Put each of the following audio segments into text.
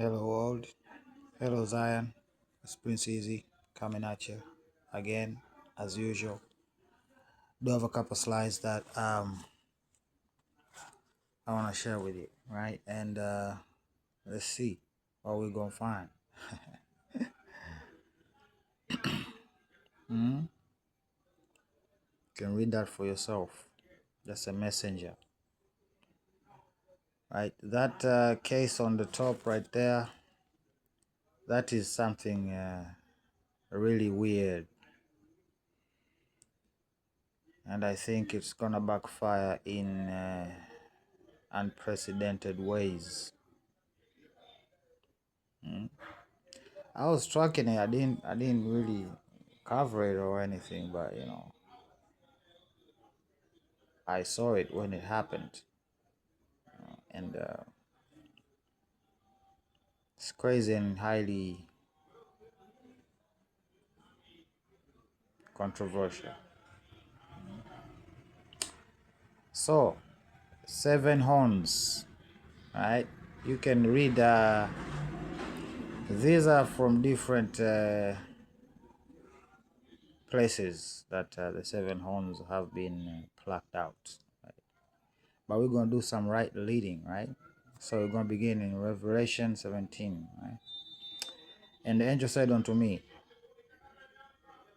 Hello world, hello Zion, it's Prince Easy coming at you again as usual. Do have a couple slides that I want to share with you, right? And let's see what we're gonna find. You can read that for yourself. Just a messenger, right? That case on the top right there, that is something really weird, and I think it's gonna backfire in unprecedented ways. I was tracking it. I didn't really cover it or anything, but I saw it when it happened, and it's crazy and highly controversial. So, seven horns, right? You can read. These are from different places that the seven horns have been plucked out. Right? But we're gonna do some right leading, right? So we're gonna begin in Revelation 17, right? And the angel said unto me,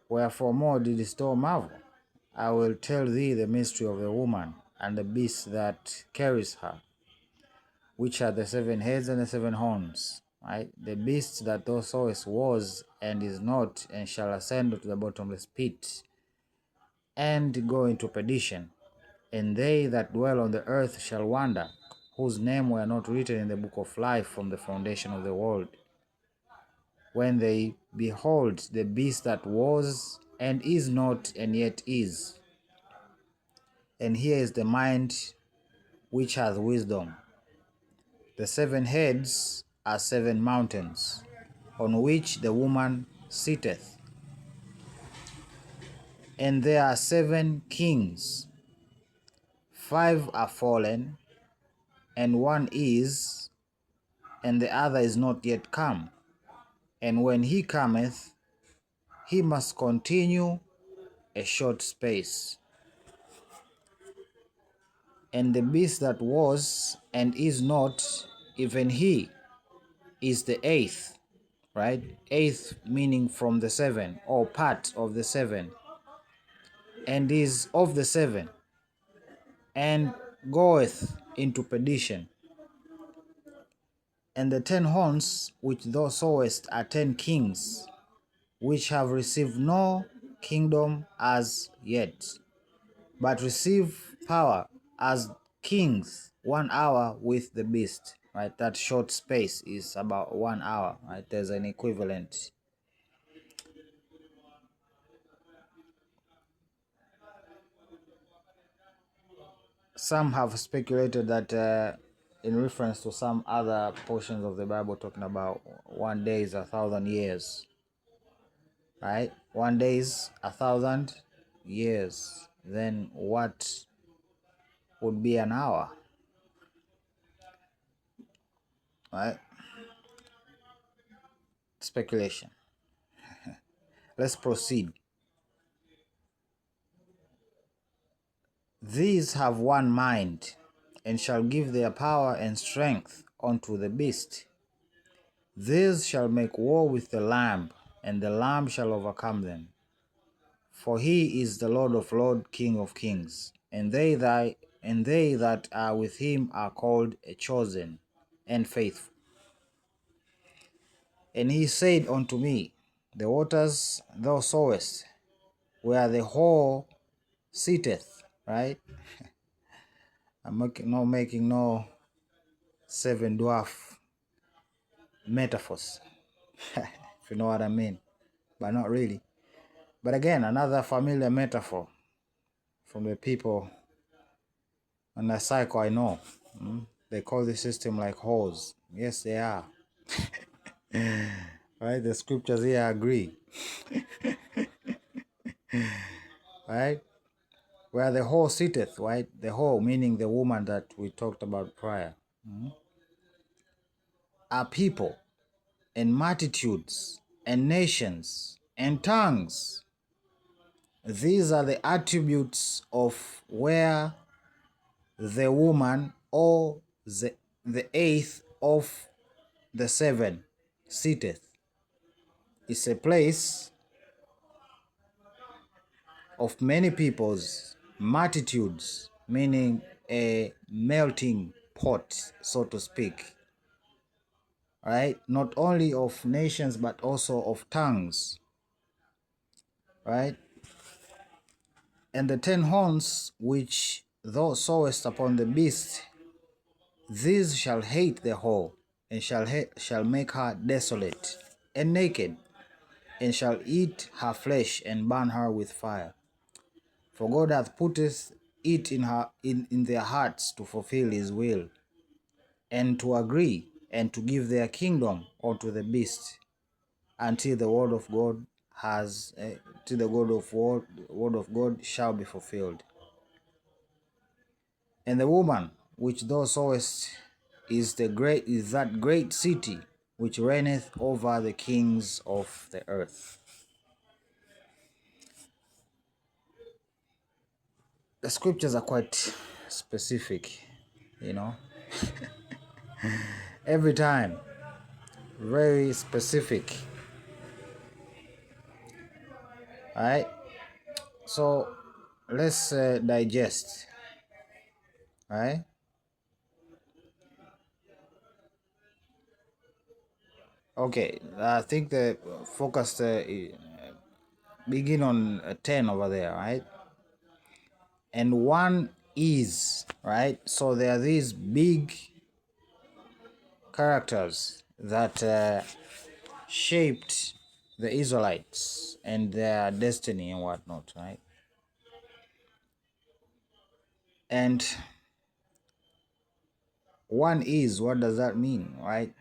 wherefore more didst thou marvel? I will tell thee the mystery of the woman and the beast that carries her, which are the seven heads and the seven horns. Right? The beast that thou sawest was and is not, and shall ascend to the bottomless pit, and go into perdition. And they that dwell on the earth shall wander, whose name were not written in the book of life from the foundation of the world, when they behold the beast that was and is not and yet is. And here is the mind which hath wisdom. The seven heads are seven mountains, on which the woman sitteth. And there are seven kings. 5 are fallen, and one is, and the other is not yet come. And when he cometh, he must continue a short space. And the beast that was and is not, even he, is the eighth, right? Eighth meaning from the seven, or part of the seven, and is of the seven, and goeth into perdition. And the 10 horns which thou sawest are 10 kings, which have received no kingdom as yet, but receive power as kings 1 hour with the beast. Right, that short space is about 1 hour. Right, there's an equivalent. Some have speculated that in reference to some other portions of the Bible talking about 1 day is 1,000 years. Right, 1 day is 1,000 years. Then what would be an hour? Right, speculation. Let's proceed. These have one mind, and shall give their power and strength unto the beast. These shall make war with the Lamb, and the Lamb shall overcome them. For he is the Lord of lords, King of kings, and they that are with him are called a chosen and faithful. And he said unto me, the waters thou sawest, where the whore sitteth, right? I'm not making no 7 dwarf metaphors, if you know what I mean, but not really. But again, another familiar metaphor from the people on the cycle I know. They call the system like whores. Yes, they are. Right? The scriptures here agree. Right? Where the whore sitteth, right? The whore meaning the woman that we talked about prior. are people and multitudes and nations and tongues. These are the attributes of where the woman, or the eighth of the seven, sitteth. It's a place of many peoples, multitudes, meaning a melting pot, so to speak. Right? Not only of nations, but also of tongues. Right? And the 10 horns which thou sawest upon the beast, these shall hate the whore, and shall make her desolate and naked, and shall eat her flesh and burn her with fire. For God hath putteth it in their hearts to fulfill his will, and to agree, and to give their kingdom unto the beast, until the word of God till the word of God shall be fulfilled. And the woman which thou sawest is that great city which reigneth over the kings of the earth. The scriptures are quite specific, every time, very specific. All right, so let's digest. All right. Okay, I think the focus begin on 10 over there, right? And one is, right? So there are these big characters that shaped the Israelites and their destiny and whatnot, right? And one is, what does that mean, right?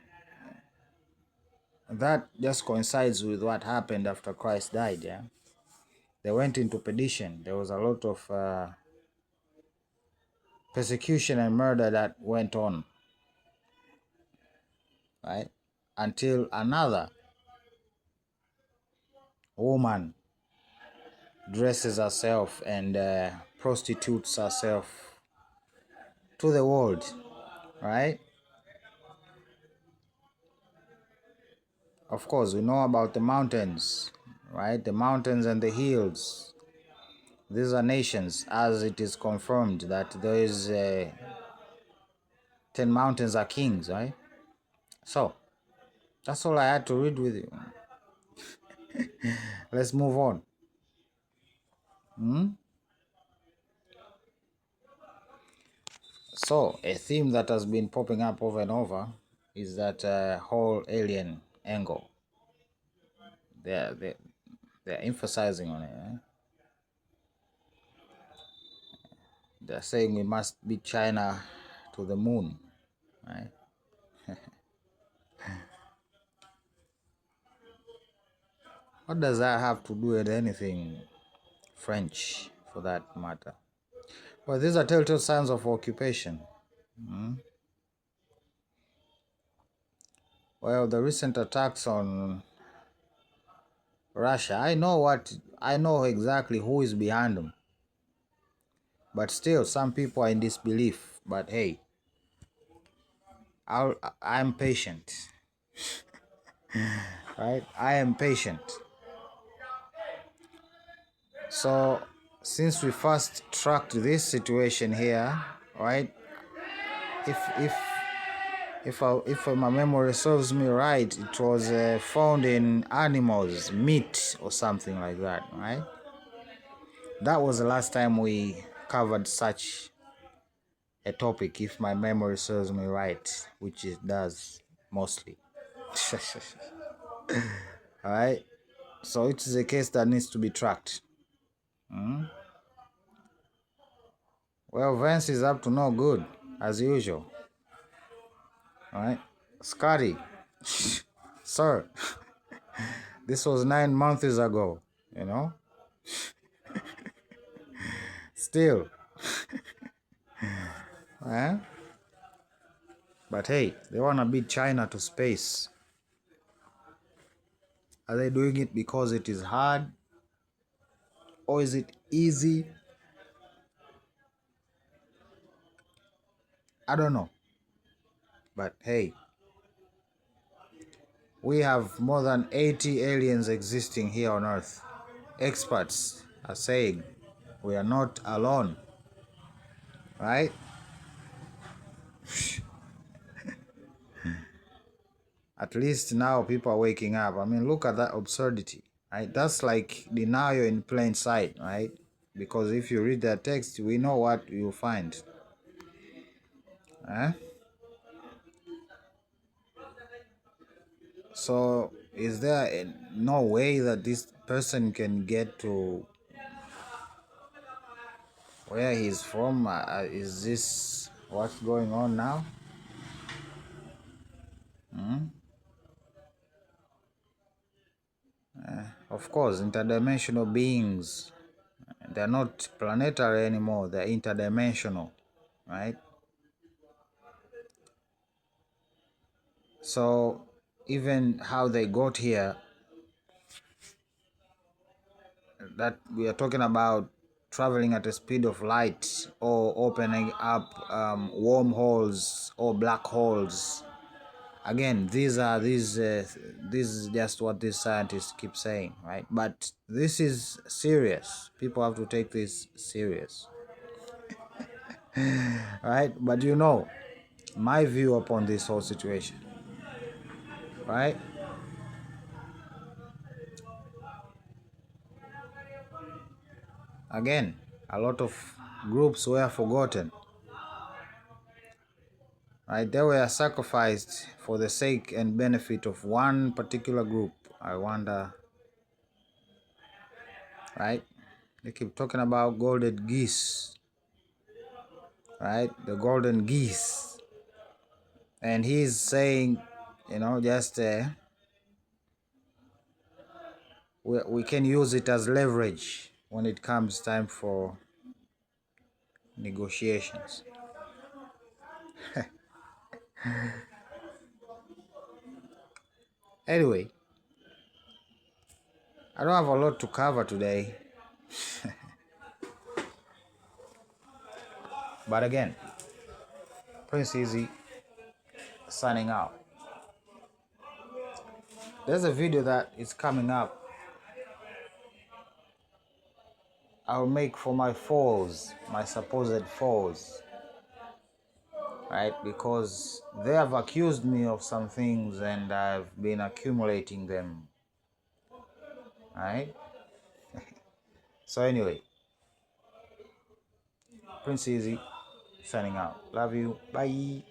That just coincides with what happened after Christ died, yeah? They went into perdition. There was a lot of persecution and murder that went on, right? Until another woman dresses herself and prostitutes herself to the world, right? Of course, we know about the mountains, right? The mountains and the hills. These are nations, as it is confirmed that there is 10 mountains are kings, right? So, that's all I had to read with you. Let's move on. So, a theme that has been popping up over and over is that whole alien angle. They're emphasizing on it. They're saying we must beat China to the moon, right? What does that have to do with anything French, for that matter? Well, these are telltale signs of occupation. Well, the recent attacks on Russia, I know exactly who is behind them. But still, some people are in disbelief. But hey, I'm patient. Right? I am patient. So, since we first tracked this situation here, right? If my memory serves me right, it was found in animals, meat or something like that, right? That was the last time we covered such a topic, if my memory serves me right, which it does mostly. All right, so it is a case that needs to be tracked. Well, Vance is up to no good, as usual. All right, Scotty, sir, this was 9 months ago, still. But hey, they want to beat China to space. Are they doing it because it is hard? Or is it easy? I don't know. But hey, we have more than 80 aliens existing here on Earth. Experts are saying we are not alone. Right? At least now people are waking up. I mean, look at that absurdity. Right? That's like denial in plain sight, right? Because if you read that text, we know what you'll find. Eh? So, is there no way that this person can get to where he's from? Is this what's going on now? Of course, interdimensional beings. They're not planetary anymore, they're interdimensional, right? So, even how they got here, that we are talking about traveling at the speed of light or opening up wormholes or black holes. Again, this is just what these scientists keep saying, right? But this is serious. People have to take this serious, right? But you know my view upon this whole situation, right? Again, a lot of groups were forgotten, right? They were sacrificed for the sake and benefit of one particular group. I wonder, right? They keep talking about golden geese, right? The golden geese. And he's saying, just we can use it as leverage when it comes time for negotiations. Anyway, I don't have a lot to cover today. But again, Prince Easy signing out. There's a video that is coming up. I'll make for my foes, my supposed foes, right? Because they have accused me of some things and I've been accumulating them, right? So anyway, Prince Easy signing out. Love you. Bye.